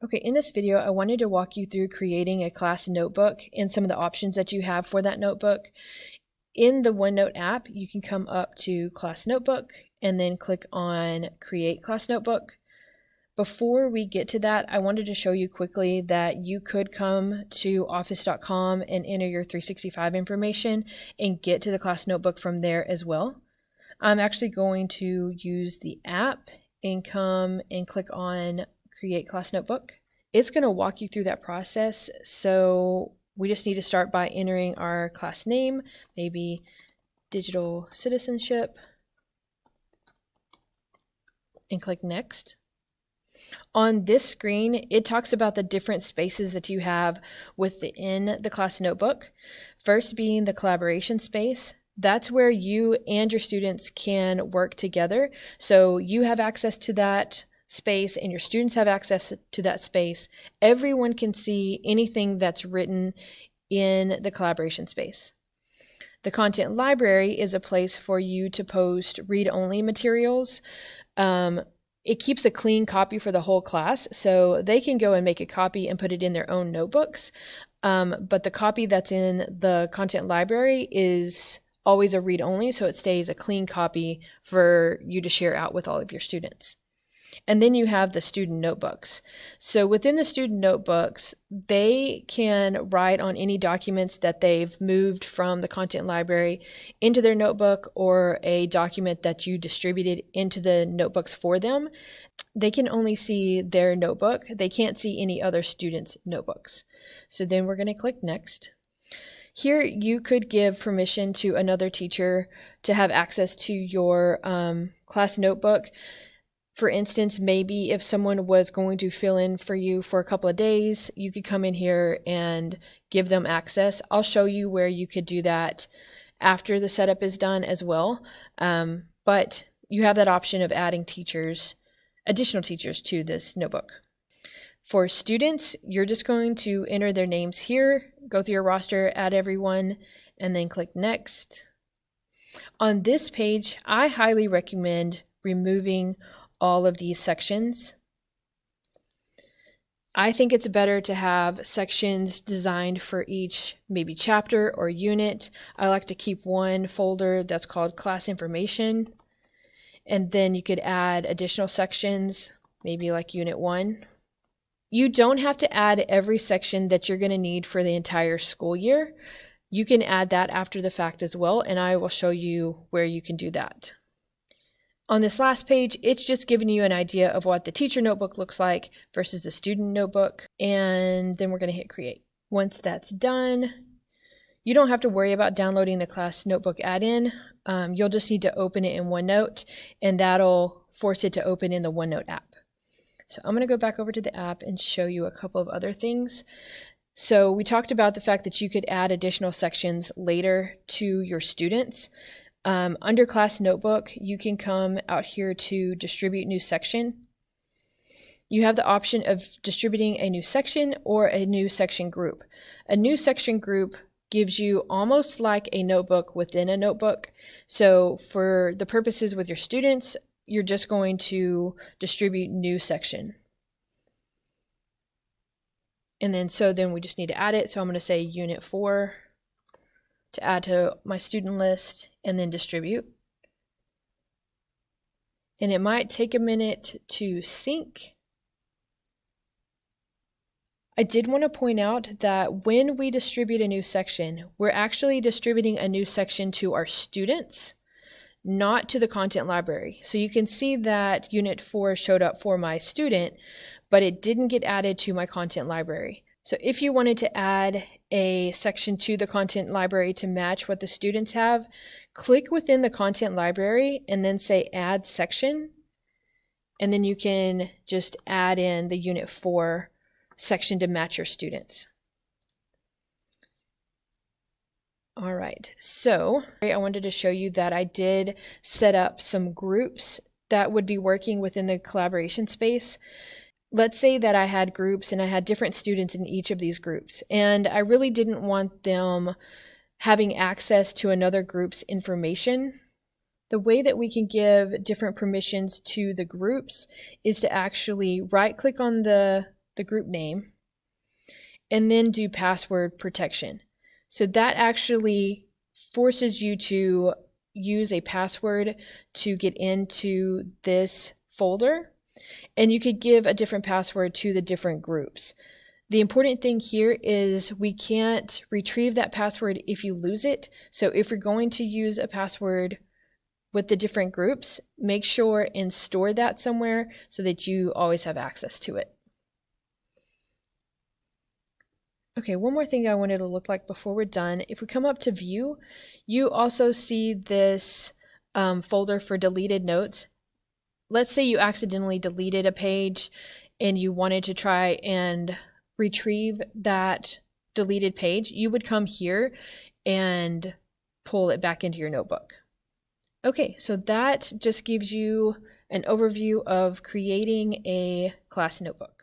Okay, in this video, I wanted to walk you through creating a class notebook and some of the options that you have for that notebook. In the OneNote app, you can come up to Class Notebook and then click on Create Class Notebook. Before we get to that, I wanted to show you quickly that you could come to office.com and enter your 365 information and get to the class notebook from there as well. I'm actually going to use the app and come and click on Create Class Notebook. It's going to walk you through that process. So we just need to start by entering our class name, maybe Digital Citizenship, and click Next. On this screen, it talks about the different spaces that you have within the class notebook. First being the collaboration space. That's where you and your students can work together. So you have access to that space and your students have access to that space. Everyone can see anything that's written in the collaboration space. The content library is a place for you to post read-only materials. It keeps a clean copy for the whole class, so they can go and make a copy and put it in their own notebooks. But the copy that's in the content library is always a read-only, so it stays a clean copy for you to share out with all of your students. And then you have the student notebooks. So within the student notebooks, they can write on any documents that they've moved from the content library into their notebook or a document that you distributed into the notebooks for them. They can only see their notebook. They can't see any other students' notebooks. So then we're going to click Next. Here you could give permission to another teacher to have access to your class notebook. For instance, maybe if someone was going to fill in for you for a couple of days, you could come in here and give them access. I'll show you where you could do that after the setup is done as well. But you have that option of adding teachers, additional teachers to this notebook. For students, you're just going to enter their names here, go through your roster, add everyone, and then click Next. On this page, I highly recommend removing all of these sections. I think it's better to have sections designed for each maybe chapter or unit. I like to keep one folder that's called class information, and then you could add additional sections, maybe like unit 1. You don't have to add every section that you're going to need for the entire school year. You can add that after the fact as well, and I will show you where you can do that. On this last page, it's just giving you an idea of what the teacher notebook looks like versus the student notebook, and then we're going to hit Create. Once that's done, you don't have to worry about downloading the class notebook add-in. You'll just need to open it in OneNote, and that'll force it to open in the OneNote app. So I'm going to go back over to the app and show you a couple of other things. So we talked about the fact that you could add additional sections later to your students. Under Class Notebook, you can come out here to Distribute New Section. You have the option of distributing a new section or a new section group. A new section group gives you almost like a notebook within a notebook. So for the purposes with your students, you're just going to distribute new section. And then we just need to add it. So I'm going to say Unit 4. To add to my student list and then distribute. And it might take a minute to sync. I did want to point out that when we distribute a new section, we're actually distributing a new section to our students, not to the content library. So you can see that Unit 4 showed up for my student, but it didn't get added to my content library. So if you wanted to add a section to the content library to match what the students have, click within the content library and then say Add Section, and then you can just add in the Unit 4 section to match your students. All right, so I wanted to show you that I did set up some groups that would be working within the collaboration space. Let's say that I had groups and I had different students in each of these groups, and I really didn't want them having access to another group's information. The way that we can give different permissions to the groups is to actually right-click on the the group name, and then do password protection. So that actually forces you to use a password to get into this folder, and you could give a different password to the different groups. The important thing here is we can't retrieve that password if you lose it. So if you're going to use a password with the different groups, make sure and store that somewhere so that you always have access to it. Okay, one more thing I wanted to look like before we're done. If we come up to view, you also see this folder for deleted notes. Let's say you accidentally deleted a page and you wanted to try and retrieve that deleted page. You would come here and pull it back into your notebook. Okay, so that just gives you an overview of creating a class notebook.